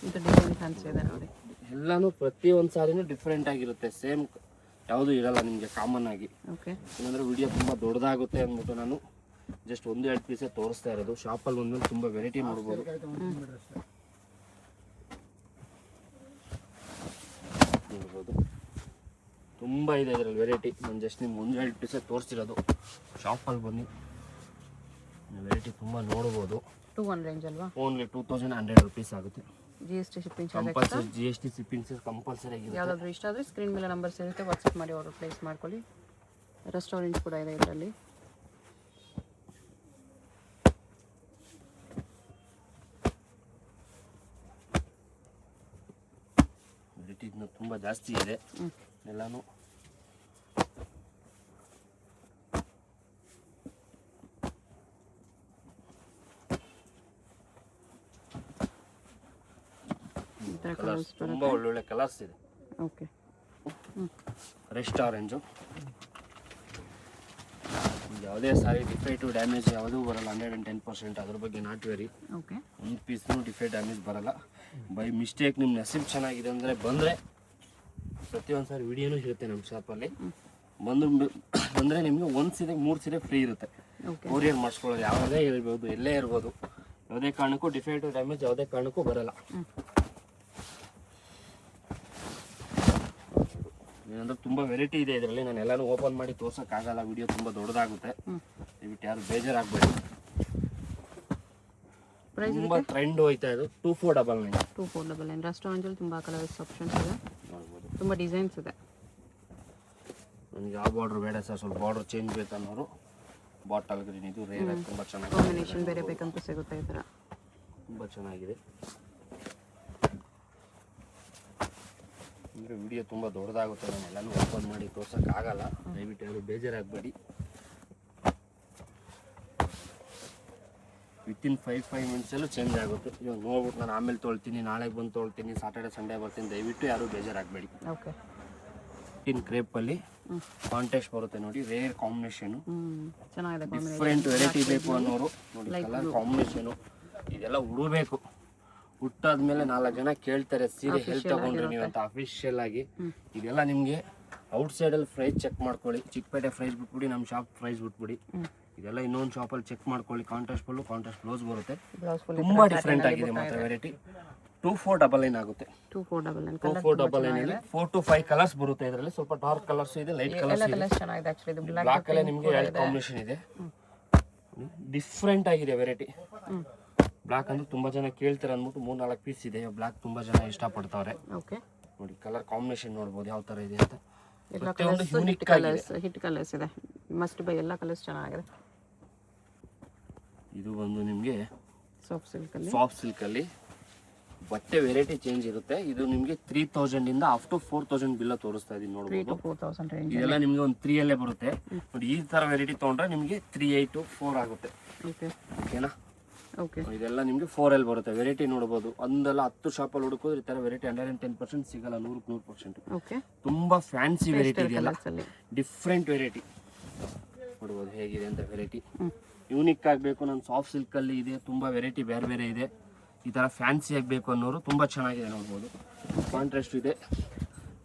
ಇದು ಡಿಸೈನ್ ಫ್ಯಾನ್ಸಿ ಇದೆ ನೋಡಿ. ಎಲ್ಲನೂ ಪ್ರತಿಯೊಂದು ಸಾರಿನೂ ಡಿಫ್ರೆಂಟ್ ಆಗಿರುತ್ತೆ, ಸೇಮ್ ಯಾವುದೂ ಇರಲ್ಲ ನಿಮಗೆ ಕಾಮನ್ ಆಗಿ. ಓಕೆ, ಏನಂದರೆ ವಿಡಿಯೋ ತುಂಬ ದೊಡ್ಡದಾಗುತ್ತೆ ಅಂದ್ಬಿಟ್ಟು ನಾನು ಜಸ್ಟ್ 1-2 ಪೀಸೇ ತೋರಿಸ್ತಾ ಇರೋದು. ಶಾಪಲ್ಲಿ ಬಂದ್ಮೇಲೆ ತುಂಬ ವೆರೈಟಿ ನೋಡ್ಬೋದು. ನೋಡ್ಬೋದು ತುಂಬ ಇದೆ ಇದರಲ್ಲಿ ವೆರೈಟಿ. ನಾನು ಜಸ್ಟ್ ನಿಮ್ಗೆ 1-2 ಪೀಸೇ ತೋರಿಸಿರೋದು. ಶಾಪಲ್ಲಿ ಬನ್ನಿ, ವೆರೈಟಿ ತುಂಬ ನೋಡ್ಬೋದು. 2-1 ರೇಂಜ್ ಅಲ್ವಾ? ಓನ್ಲಿ 2100 rupees ಆಗುತ್ತೆ. GST shipping charge compulsory. GST shipping compulsory ಆಗಿದೆ. ಯಾವುದಾದ್ರೂ ಇಷ್ಟ ಆದರೆ ಸ್ಕ್ರೀನ್ ಮೇಲೆ ನಂಬರ್ಸ್ ಇರುತ್ತೆ, ವಾಟ್ಸಪ್ ಮಾಡಿ ಆರ್ಡರ್ ಪ್ಲೇಸ್ ಮಾಡ್ಕೊಳ್ಳಿ. ರೆಸ್ಟೋರೆಂಟ್ ಕೂಡ ಇದೆ ಇದರಲ್ಲಿ. ವೆರೈಟಿ ತುಂಬ ಜಾಸ್ತಿ ಇದೆ ಎಲ್ಲಾನು. ಕಲರ್ಸ್ ತುಂಬ ಒಳ್ಳೊಳ್ಳೆ ಕಲರ್ಸ್ ಇದೆ. Okay, rest orange. ಯಾವುದೇ ಸಾರಿ ಡಿಫೆಕ್ಟು ಡ್ಯಾಮೇಜ್ ಯಾವುದೂ ಬರಲ್ಲ. 110% ಅದ್ರ ಬಗ್ಗೆ ನಾಟ್ ವೆರಿ. ಓಕೆ, 1 ಪೀಸ್ನೂ ಡಿಫೆಕ್ಟ್ ಡ್ಯಾಮೇಜ್ ಬರಲ್ಲ. ಬೈ ಮಿಸ್ಟೇಕ್ ನಿಮ್ಮ ನಸೀಬ್ ಚೆನ್ನಾಗಿದೆ ಅಂದರೆ ಬಂದರೆ ಪ್ರತಿಯೊಂದು ಸಾರಿ ವಿಡಿಯೋನೂ ಇರುತ್ತೆ ನಮ್ಮ ಶಾಪಲ್ಲಿ. ಬಂದರೆ ನಿಮಗೆ 1 ಸೀರೆ 3 ಸೀರೆ ಫ್ರೀ ಇರುತ್ತೆ. ಕೊರಿಯರ್ ಮಾಡಿಸ್ಕೊಳ್ಳೋದು ಯಾವುದೇ ಇರ್ಬೋದು, ಎಲ್ಲೇ ಇರ್ಬೋದು, ಯಾವುದೇ ಕಾರಣಕ್ಕೂ ಡಿಫೆಕ್ಟು ಡ್ಯಾಮೇಜ್ ಯಾವುದೇ ಕಾರಣಕ್ಕೂ ಬರಲ್ಲ. ಏನಂದ್ರೆ ತುಂಬ ವೆರೈಟಿ ಇದೆ ಇದರಲ್ಲಿ. ನಾನು ಎಲ್ಲನೂ ಓಪನ್ ಮಾಡಿ ತೋರ್ಸೋಕ್ಕಾಗಲ್ಲ, ವಿಡಿಯೋ ತುಂಬ ದೊಡ್ಡದಾಗುತ್ತೆ. ದಯವಿಟ್ಟು ಯಾರು ಬೇಜಾರಾಗಬೇಡಿ. ತುಂಬ ಟ್ರೆಂಡ್ ಹೋಯ್ತಾ ಇದು. 2499. 2499. ರೆಸ್ಟೋರೆಂಟಲ್ಲಿ ತುಂಬ ಕಲರ್ಸ್ ಆಪ್ಷನ್ಸ್ ಇದೆ, ನೋಡ್ಬೋದು. ತುಂಬ ಡಿಸೈನ್ಸ್ ಇದೆ. ನನಗೆ ಯಾವ ಬಾರ್ಡ್ರ್ ಬೇಡ ಸರ್, ಸ್ವಲ್ಪ ಬಾರ್ಡ್ರ್ ಚೇಂಜ್ ಬೇಕನ್ನೋರು ಬಾಟಲ್ ಗ್ರೀನ್. ಇದು ರೇರ್ ಆಗಿ ತುಂಬ ಚೆನ್ನಾಗಿ ಕಾಂಬಿನೇಷನ್ ಬೇರೆ ಬೇಕಂತ ಸಿಗುತ್ತೆ ಈ ಥರ. ತುಂಬ ಚೆನ್ನಾಗಿದೆ. ಅಂದರೆ ವಿಡಿಯೋ ತುಂಬ ದೊಡ್ಡದಾಗುತ್ತೆ, ನಾನು ಎಲ್ಲನೂ ಓಪನ್ ಮಾಡಿ ತೋರ್ಸೋಕ್ಕಾಗಲ್ಲ. ದಯವಿಟ್ಟು ಯಾರು ಬೇಜಾರಾಗಬೇಡಿ. ವಿತಿನ್ 5 ಮಿನಿಟ್ಸಲ್ಲೂ ಚೇಂಜ್ ಆಗುತ್ತೆ. ಇವಾಗ ನೋಡ್ಬಿಟ್ಟು ನಾನು ಆಮೇಲೆ ತೊಳ್ತೀನಿ, ನಾಳೆಗೆ ಬಂದು ತೊಳ್ತೀನಿ, ಸಾಟರ್ಡೆ ಸಂಡೇ ಬರ್ತೀನಿ, ದಯವಿಟ್ಟು ಯಾರು ಬೇಜಾರಾಗಬೇಡಿ. ಓಕೆ, ಇನ್ ಕ್ರೇಪಲ್ಲಿ ಕಾಂಟೆಸ್ಟ್ ಬರುತ್ತೆ ನೋಡಿ, ರೇರ್ ಕಾಂಬಿನೇಷನು. ಚೆನ್ನಾಗಿದೆ. ಡಿಫ್ರೆಂಟ್ ವೆರೈಟಿ ಬೇಕು ಅನ್ನೋರು ನೋಡಿ, ಕಲರ್ ಕಾಂಬಿನೇಷನು ಇದೆಲ್ಲ ಉಡಬೇಕು. ಹುಟ್ಟಾದ್ಮೇಲೆ 4 ಜನ ಕೇಳ್ತಾರೆ ಸೀರೆ ಎಲ್ಲಿ ತಗೊಂಡ್ರಿ ನೀವು ಅಂತ ಅಫಿಷಿಯಲ್ ಆಗಿ. ಇದೆಲ್ಲ ನಿಮಗೆ ಔಟ್ಸೈಡಲ್ಲಿ ಪ್ರೈಸ್ ಚೆಕ್ ಮಾಡ್ಕೊಳ್ಳಿ. ಚಿಕ್ಕಪೇಟೆ ಪ್ರೈಸ್ ಬಿಟ್ಬಿಡಿ, ನಮ್ಮ ಶಾಪ್ ಪ್ರೈಸ್ ಬಿಟ್ಬಿಡಿ. ಇದೆಲ್ಲ ಇನ್ನೊಂದು ಶಾಪಲ್ಲಿ ಚೆಕ್ ಮಾಡ್ಕೊಳ್ಳಿ. ಕಾಂಟ್ರಾಸ್ಟ್ ಪಲ್ಲು, ಕಾಂಟ್ರಾಸ್ಟ್ ಬ್ಲೌಸ್ ಬರುತ್ತೆ. ತುಂಬ ಡಿಫ್ರೆಂಟ್ ಆಗಿದೆ ಮಾತ್ರ ವೆರೈಟಿ. 2499 ಆಗುತ್ತೆ. 2499 4 to 5 ಕಲರ್ಸ್ ಬರುತ್ತೆ ಇದರಲ್ಲಿ. ಸ್ವಲ್ಪ ಡಾರ್ಕ್ ಕಲರ್ಸ್ ಇದೆ, ಲೈಟ್ ಕಲರ್ಸ್ ಇದೆ. ಚೆನ್ನಾಗಿದೆ ಆಕ್ಚುಲಿ. ಇದು ಬ್ಲಾಕ್ ಅಲ್ಲೇ ನಿಮಗೆ 2 ಕಾಂಬಿನೇಷನ್ ಇದೆ. ಡಿಫ್ರೆಂಟ್ ಆಗಿದೆ ವೆರೈಟಿ. ಬ್ಲಾಕ್ ಅಂದ್ರೆ ತುಂಬಾ ಜನ ಕೇಳ್ತಾರೆ ಅಂದ್ಬಿಟ್ಟು 3-4 ಪೀಸ್ ಇದೆ. ಬ್ಲಾಕ್ ತುಂಬಾ ಜನ ಇಷ್ಟಪಡ್ತಾರೆ. ಓಕೆ, ನೋಡಿ ಕಲರ್ ಕಾಂಬಿನೇಷನ್ ನೋಡ್ಬೋದು ಯಾವ ತರ ಇದೆ ಅಂತ. ಎಲ್ಲ ಕಲರ್ಸ್ ಹಿಟ್ ಕಲರ್ಸ್ ಇದೆ. Must by. ಎಲ್ಲ ಕಲರ್ಸ್ ಚೆನ್ನಾಗಿದೆ. ಇದು ಬಂದು ನಿಮಗೆ ಸಾಫ್ಟ್ ಸಿಲ್ಕ್ ಅಲ್ಲಿ ಬಟ್ಟೆ ವೆರೈಟಿ ಚೇಂಜ್ ಇರುತ್ತೆ. ಇದು ನಿಮಗೆ 3000 ಇಂದ ಅಪ್ ಟು 4000 ಬಿಲ್ಲ ತೋರಿಸ್ತಾ ಇದೀನಿ ನೋಡ್ಬೋದು. 4000 ರೇಂಜ್. ಇದೆಲ್ಲ ನಿಮಗೆ ಒಂದು 3 ಅಲ್ಲೇ ಬರುತ್ತೆ ನೋಡಿ. ಈ ತರ ವೆರೈಟಿ ತಗೊಂಡ್ರೆ ನಿಮಗೆ 38 4 ಆಗುತ್ತೆ. ಓಕೆ, ಓಕೆನಾ? ಓಕೆ ಇದೆಲ್ಲ ನಿಮಗೆ 4L ಬರುತ್ತೆ. ವೆರೈಟಿ ನೋಡ್ಬೋದು, ಒಂದಲ್ಲ 10 ಶಾಪಲ್ಲಿ ಹುಡುಕಿದ್ರೆ ಈ ಥರ ವೆರೈಟಿ 110% ಸಿಗಲ್ಲ, 100%. ಓಕೆ ತುಂಬ ಫ್ಯಾನ್ಸಿ ವೆರೈಟಿ ಇದೆಯಲ್ಲ, ಅಲ್ಲಿ ಡಿಫ್ರೆಂಟ್ ವೆರೈಟಿ ನೋಡ್ಬೋದು ಹೇಗಿದೆ ಅಂತ. ವೆರೈಟಿ ಯೂನಿಕ್ ಆಗಬೇಕು, ನಾನು ಸಾಫ್ಟ್ ಸಿಲ್ಕಲ್ಲಿ ಇದೆ, ತುಂಬ ವೆರೈಟಿ ಬೇರೆ ಬೇರೆ ಇದೆ. ಈ ಥರ ಫ್ಯಾನ್ಸಿ ಆಗಬೇಕು ಅನ್ನೋರು ತುಂಬ ಚೆನ್ನಾಗಿದೆ ನೋಡ್ಬೋದು. ಕಾಂಟ್ರಾಸ್ಟ್ ಇದೆ,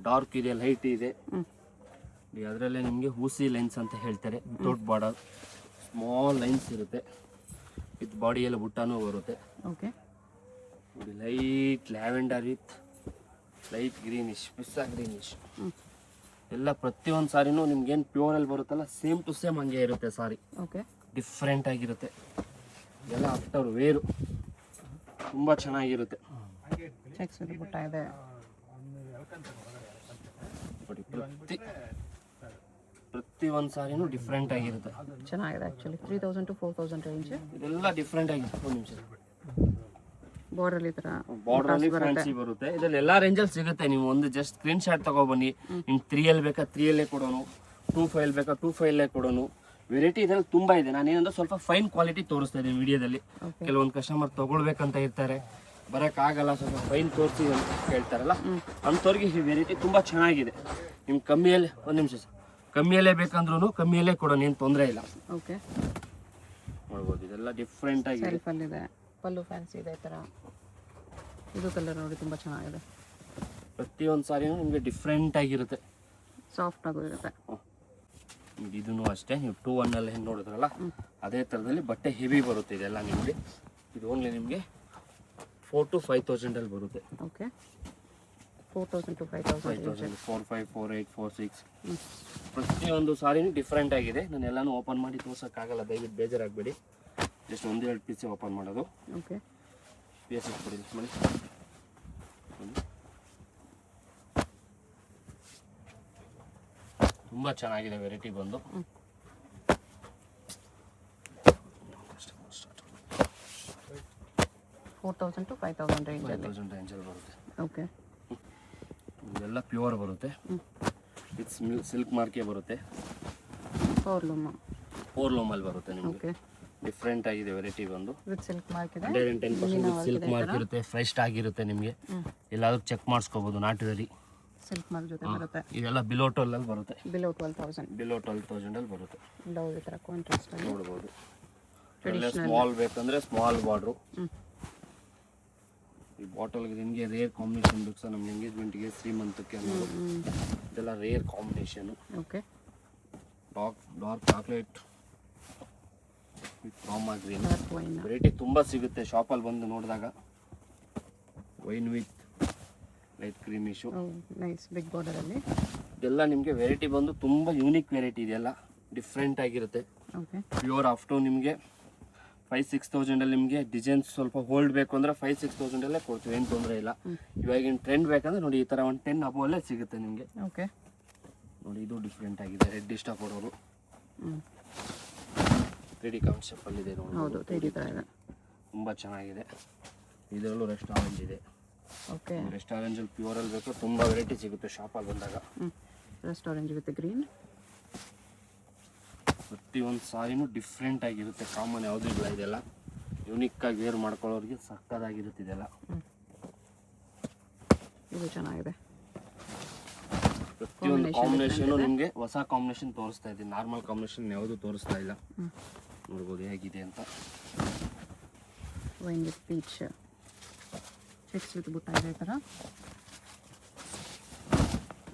ಡಾರ್ಕ್ ಇದೆ, ಲೈಟ್ ಇದೆ. ಅದರಲ್ಲೇ ನಿಮಗೆ ಹೂಸಿ ಲೈನ್ಸ್ ಅಂತ ಹೇಳ್ತಾರೆ, ವಿತೌಟ್ ಬಾರ್ಡರ್ ಸ್ಮಾಲ್ ಲೈನ್ಸ್ ಇರುತ್ತೆ. ವಿತ್ ಬಾಡಿಯೆಲ್ಲ ಬುಟ್ಟಾನೂ ಬರುತ್ತೆ. ಓಕೆ ನೋಡಿ light lavender with light greenish, ಪಿಸ್ತಾ ಗ್ರೀನಿಶ್ ಎಲ್ಲ. ಪ್ರತಿಯೊಂದು ಸಾರಿನೂ ನಿಮ್ಗೇನು ಪ್ಯೂರಲ್ಲಿ ಬರುತ್ತಲ್ಲ, ಸೇಮ್ ಟು ಸೇಮ್ ಹಂಗೆ ಇರುತ್ತೆ ಸಾರಿ. ಓಕೆ ಡಿಫ್ರೆಂಟ್ ಆಗಿರುತ್ತೆ ಎಲ್ಲ. ಆಫ್ಟರ್ ವೇರು ತುಂಬ ಚೆನ್ನಾಗಿರುತ್ತೆ. ಚೆಕ್ಸ್ ಬುಟ್ಟ ಇದೆ ನೋಡಿ, ಪ್ರತಿ ಒಂದು ಸಾರಿನೂ ಡಿಫ್ರೆಂಟ್ ಆಗಿರುತ್ತೆ. ಚೆನ್ನಾಗಿದೆ ಆ್ಯಕ್ಚುಲಿ. 3000 to 4000 range. ಇದೆಲ್ಲ ಡಿಫ್ರೆಂಟ್ ಆಗಿರುತ್ತೆ. ಒಂದು ನಿಮಿಷ, ಬಾರ್ಡರ್ ಈ ಥರ ಬಾರ್ಡರ್ ಫ್ಯಾನ್ಸಿ ಬರುತ್ತೆ. ಇದರಲ್ಲಿ ಎಲ್ಲ ರೇಂಜಲ್ಲಿ ಸಿಗುತ್ತೆ. ನೀವು ಒಂದು ಜಸ್ಟ್ ಸ್ಕ್ರೀನ್ ಶಾಟ್ ತಗೊಬನ್ನಿ. ನಿಮ್ಗೆ 3L ಬೇಕಾ 3L ಕೊಡೋನು, 25L ಬೇಕಾ 25L ಕೊಡೋನು. ವೆರೈಟಿ ಇದರಲ್ಲಿ ತುಂಬ ಇದೆ. ನಾನೇನಂದ್ರೆ ಸ್ವಲ್ಪ ಫೈನ್ ಕ್ವಾಲಿಟಿ ತೋರಿಸ್ತಾ ಇದ್ದೀನಿ ವಿಡಿಯೋದಲ್ಲಿ. ಕೆಲವೊಂದು ಕಸ್ಟಮರ್ ತಗೊಳ್ಬೇಕಂತ ಇರ್ತಾರೆ, ಬರೋಕ್ಕಾಗಲ್ಲ, ಸ್ವಲ್ಪ ಫೈನ್ ತೋರಿಸಿ ಅಂತ ಹೇಳ್ತಾರಲ್ಲ, ಅಂಥವ್ರಿಗೆ ಈ ವೆರೈಟಿ ತುಂಬ ಚೆನ್ನಾಗಿದೆ. ನಿಮ್ಗೆ ಕಮ್ಮಿಯಲ್ಲೇ, ಒಂದು ನಿಮಿಷ ಸರ್, ಕಮ್ಮಿಯಲ್ಲೇ ಬೇಕಂದ್ರೂ ಕಮ್ಮಿಯಲ್ಲೇ ಕೊಡೋಣ, ಏನು ತೊಂದರೆ ಇಲ್ಲ. ಓಕೆ ನೋಡ್ಬೋದು ಇದೆಲ್ಲ ಡಿಫ್ರೆಂಟ್ ಆಗಿದೆ. ಸೆಲ್ಫಲ್ಲಿದೆ, ಪಲ್ಲು ಫ್ಯಾನ್ಸಿ ಇದೆ ಈ ಥರ. ಇದು ಕಲರ್ ನೋಡಿ ತುಂಬ ಚೆನ್ನಾಗಿದೆ. ಪ್ರತಿಯೊಂದು ಸಾರಿನೂ ನಿಮಗೆ ಡಿಫ್ರೆಂಟ್ ಆಗಿರುತ್ತೆ, ಸಾಫ್ಟ್ ಆಗು ಇರುತ್ತೆ. ಇದೂ ಅಷ್ಟೇ, ನೀವು 2-1 ಹೆಂಗೆ ನೋಡಿದ್ರಲ್ಲ ಅದೇ ಥರದಲ್ಲಿ ಬಟ್ಟೆ ಹೆವಿ ಬರುತ್ತೆ ಇದೆಲ್ಲ ನಿಮಗೆ. ಇದು ಓನ್ಲಿ ನಿಮಗೆ 4,000 to 5,000 ಬರುತ್ತೆ. Okay 4,000 to 5,000. 4,500, 4,800, 4,600 ಪ್ರತಿಯೊಂದು ಸಾರಿನೂ ಡಿಫ್ರೆಂಟ್ ಆಗಿದೆ. ನಾನು ಎಲ್ಲನೂ ಓಪನ್ ಮಾಡಿ ತೋರ್ಸೋಕ್ಕಾಗಲ್ಲ, ದಯವಿಟ್ಟು ಬೇಜಾರಾಗಬೇಡಿ. ಜಸ್ಟ್ 1-2 ಪೀಸೇ ಓಪನ್ ಮಾಡೋದು. ಓಕೆ ಪೀಸ್ ಕೊಡಿ ಮಾಡಿ. ತುಂಬ ಚೆನ್ನಾಗಿದೆ ವೆರೈಟಿ ಬಂದು. 4,000 to 5,000 ರೇಂಜಲ್ಲಿ. 5,000 ರೇಂಜಲ್ಲಿ ಬರುತ್ತೆ. ಓಕೆ ಇದೆಲ್ಲ ಪ್ಯೂರ್ ಬರುತ್ತೆ. ವಿತ್ ಸಿಲ್ಕ್ ಮಾರ್ಕೆ ಬರುತ್ತೆ. ಫೋರ್ಲೂಮಲ್ಲಿ ಬರುತ್ತೆ ನಿಮಗೆ. ಓಕೆ ಡಿಫ್ರೆಂಟ್ ಆಗಿದೆ ವೆರೈಟಿ ಬಂದು. ವಿತ್ ಸಿಲ್ಕ್ ಮಾರ್ಕ್ ಇದೆ. 110% ಸಿಲ್ಕ್ ಮಾರ್ಕ್ ಇರುತ್ತೆ, ಫ್ರೆಶ್ ಆಗಿರುತ್ತೆ ನಿಮಗೆ. ಎಲ್ಲಾದ್ರೂ ಚೆಕ್ ಮಾಡಿಸ್ಕೋಬೋದು. ನಾಟಿದಲ್ಲಿ ಸಿಲ್ಕ್ ಮಾರ್ಕ್ ಜೊತೆ ಬರುತ್ತೆ. ಇದೆಲ್ಲ ಬಿಲೋ 12 ಬರುತ್ತೆ. ಬಿಲೋ 12,000. ಬಿಲೋ 12,000 ಬರುತ್ತೆ. ಬ್ಲೌಸ್ ಈ ಥರ ಕಾಂಟ್ರಾಸ್ಟ್ ಅಲ್ಲಿ ನೋಡ್ಬೋದು. ಸ್ಮಾಲ್ ಬೇಕಂದ್ರೆ ಸ್ಮಾಲ್ ಬಾರ್ಡ್ರು. ಈ ಬಾಟಲ್ಗೆ ನಿಮಗೆ ರೇರ್ ಕಾಂಬಿನೇಷನ್ ಬೇಕು ಸರ್, ನಮ್ಮ ಎಂಗೇಜ್ಮೆಂಟ್ಗೆ, ಶ್ರೀಮಂತಕ್ಕೆ ಅನ್ನೋದು ಇದೆಲ್ಲ rare combination. Okay dark chocolate with ರಾಮಾ ಗ್ರೀನ್ ವೈನ್ ವೆರೈಟಿ ತುಂಬ ಸಿಗುತ್ತೆ ಶಾಪಲ್ಲಿ ಬಂದು ನೋಡಿದಾಗ. Wine with light creamish. Nice big border ಅಲ್ಲಿ. ಇದೆಲ್ಲ ನಿಮಗೆ ವೆರೈಟಿ ಬಂದು ತುಂಬ ಯೂನಿಕ್ ವೆರೈಟಿ ಇದೆಲ್ಲ, ಡಿಫ್ರೆಂಟ್ ಆಗಿರುತ್ತೆ. ಓಕೆ ಪ್ಯೂರ್ ಆಫ್ಟರ್ ನಿಮಗೆ 5,000-6,000 ನಿಮಗೆ ಡಿಸೈನ್ಸ್ ಸ್ವಲ್ಪ ಹೋಲ್ಡ್ ಬೇಕು ಅಂದರೆ 5,000-6,000 ಕೊಡ್ತೀವಿ, ಏನು ತೊಂದರೆ ಇಲ್ಲ. ಇವಾಗಿನ ಟ್ರೆಂಡ್ ಬೇಕಂದ್ರೆ ನೋಡಿ ಈ ಥರ ಒಂದು 10 ಅಬೋಲ್ಲೇ ಸಿಗುತ್ತೆ ನಿಮಗೆ. ಓಕೆ ನೋಡಿ ಇದು ಡಿಫ್ರೆಂಟ್ ಆಗಿದೆ. ರೆಡ್ ಇಷ್ಟಪಡೋರು 3D ಕಾನ್ಸೆಪ್ಟಲ್ಲಿದೆ ನೋಡಿ. ಹೌದು 3D ಥರ ಇದೆ, ತುಂಬ ಚೆನ್ನಾಗಿದೆ. ಇದರಲ್ಲೂ ರೆಸ್ಟಾರೆಂಟ್ ಇದೆ. ಓಕೆ ರೆಸ್ಟಾರೆಂಟಲ್ಲಿ ಪ್ಯೂರಲ್ಲಿ ಬೇಕು, ತುಂಬ ವೆರೈಟಿ ಸಿಗುತ್ತೆ ಶಾಪಲ್ಲಿ ಬಂದಾಗ. Restaurant with green. ಪ್ರತಿಯೊಂದು ಸಾರಿನೂ ಡಿಫ್ರೆಂಟ್ ಆಗಿರುತ್ತೆ, ಕಾಮನ್ ಯಾವುದೂ ಇಲ್ಲ. ಇದೆಲ್ಲ ಯೂನಿಕ್ಕಾಗಿ ವೇರ್ ಮಾಡ್ಕೊಳ್ಳೋರಿಗೆ ಸಕ್ಕದಾಗಿರುತ್ತೆ ಇದೆಲ್ಲ. ಇದು ಚೆನ್ನಾಗಿದೆ. ಪ್ರತಿಯೊಂದು ಕಾಂಬಿನೇಷನು ನಿಮಗೆ ಹೊಸ ಕಾಂಬಿನೇಷನ್ ತೋರಿಸ್ತಾ ಇದ್ದೀನಿ, ನಾರ್ಮಲ್ ಕಾಂಬಿನೇಷನ್ ಯಾವುದೂ ತೋರಿಸ್ತಾ ಇಲ್ಲ. ನೋಡ್ಬೋದು ಹೇಗಿದೆ ಅಂತ. Wine with peach, checks with ಬುಟ್ಟ ಇದೆ ಈ ಥರ.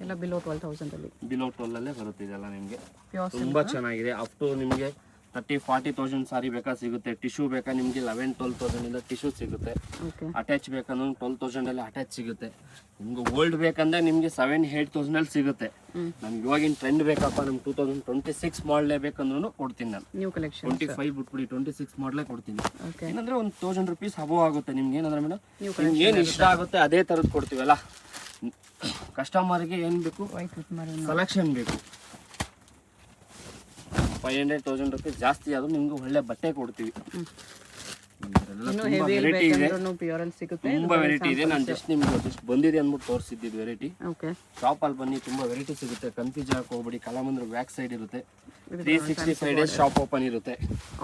ಎಲ್ಲ ಬಿಲೋ 12,000 ಅಲ್ಲಿ. ಬಿಲೋ 12 ಬರುತ್ತೆ ಇದೆಲ್ಲ ನಿಮಗೆ. ಪ್ಯೂರ್ ತುಂಬ ಚೆನ್ನಾಗಿದೆ. ಅಪ್ ಟು ನಿಮಗೆ 30,000-40,000 ಸಾರಿ ಬೇಕಾ ಸಿಗುತ್ತೆ. ಟಿಶ್ಯೂ ಬೇಕಾ ನಿಮಗೆ 11,000-12,000 ಟಿಶ್ಯೂ ಸಿಗುತ್ತೆ. ಓಕೆ ಅಟ್ಯಾಚ್ ಬೇಕಂದ್ರೆ 12,000 ಅಟ್ಯಾಚ್ ಸಿಗುತ್ತೆ. ನಿಮ್ಗೆ ಓಲ್ಡ್ ಬೇಕಂದ್ರೆ ನಿಮಗೆ 7,000-8,000 ಸಿಗುತ್ತೆ. ನಮ್ಗೆ ಇವಾಗಿನ ಟ್ರೆಂಡ್ ಬೇಕಪ್ಪ, ನಮ್ಗೆ 2026 ಮಾಡಲೇ ಬೇಕಂದ್ರೂ ಕೊಡ್ತೀನಿ ನಾನು. ನ್ಯೂ ಕಲೆಕ್ಷನ್ 25 ಬಿಟ್ಬಿಡಿ, 26 ಮಾಡಲೇ ಕೊಡ್ತೀನಿ. ಓಕೆ ಏನಂದ್ರೆ ಒಂದು 1,000 ರೂಪೀಸ್ ಅಬೋ ಆಗುತ್ತೆ ನಿಮ್ಗೆ. ಏನಂದ್ರೆ ಮೇಡಮ್ ನಿಮ್ಗೆ ಏನು ಇಷ್ಟ ಆಗುತ್ತೆ ಅದೇ ಥರದ್ದು ಕೊಡ್ತೀವಲ್ಲ. ಕಸ್ಟಮರ್ಗೆ ಏನು ಬೇಕು, ವೈಟ್ ವಿತ್ ಮರೂನ್ ಸೆಲೆಕ್ಷನ್ ಬೇಕು. 500,000 ರೂಪೀಸ್ ಜಾಸ್ತಿ ಆದರೂ ನಿಮ್ಗೆ ಒಳ್ಳೆ ಬಟ್ಟೆ ಕೊಡ್ತೀವಿ. ಇನ್ನು ಹೆವಿ ಬೇಕಂದ್ರೂ ಪ್ಯೂರ್ ಅಲ್ಲಿ ಸಿಗುತ್ತೆ. ತುಂಬಾ ವೆರೈಟಿ ಇದೆ. ನಾನು ಜಸ್ಟ್ ನಿಮ್ಗೆ ಜಸ್ಟ್ ಬಂದಿದೆ ಅಂದ್ಬಿಟ್ಟು ತೋರಿಸಿದ್ದು ವೆರೈಟಿ. ಓಕೆ, ಶಾಪಲ್ಲಿ ಬನ್ನಿ, ತುಂಬಾ ವೆರೈಟಿ ಸಿಗುತ್ತೆ. ಕನ್ಫ್ಯೂಸ್ ಆಗಕ್ಕೆ ಹೋಗ್ಬೇಡಿ. ಕಲಾಮಂದ್ರ ಬ್ಯಾಕ್ ಸೈಡ್ ಇರುತ್ತೆ. 365 ಡೇಸ್ ಶಾಪ್ ಓಪನ್ ಇರುತ್ತೆ.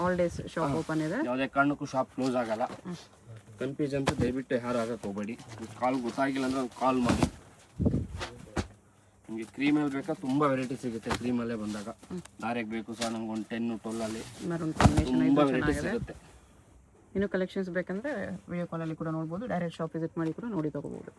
ಆಲ್ ಡೇಸ್ ಶಾಪ್ ಓಪನ್ ಇದೆ. ಯಾವುದೇ ಕಾರಣಕ್ಕೂ ಶಾಪ್ ಕ್ಲೋಸ್ ಆಗಲ್ಲ. ಕನ್ಫ್ಯೂಸ್ ಅಂತ ದಯವಿಟ್ಟು ಯಾರು ಆಗಕ್ಕೆ ಹೋಗ್ಬೇಡಿ. ಕಾಲ್ ಗೊತ್ತಾಗಿಲ್ಲ ಅಂದ್ರೆ ಕಾಲ್ ಮಾಡಿ. ನಿಮಗೆ ಕ್ರೀಮಲ್ಲಿ ಬೇಕಾ ತುಂಬ ವೆರೈಟಿ ಸಿಗುತ್ತೆ. ಕ್ರೀಮಲ್ಲೇ ಬಂದಾಗ ದಾರೆಗೆ ಬೇಕು ಸರ್ ನಂಗೆ ಒಂದು 10 12 ಅಲ್ಲಿ ಮೆರೂನ್ ಕಾಂಬಿನೇಷನ್ ತುಂಬ ವೆರೈಟಿ ಸಿಗುತ್ತೆ. ಇನ್ನು ಕಲೆಕ್ಷನ್ಸ್ ಬೇಕಂದ್ರೆ ವಿಡಿಯೋ ಕಾಲಲ್ಲಿ ಕೂಡ ನೋಡ್ಬೋದು. ಡೈರೆಕ್ಟ್ ಶಾಪ್ ವಿಸಿಟ್ ಮಾಡಿ ಕೂಡ ನೋಡಿ ತಗೋಬಹುದು.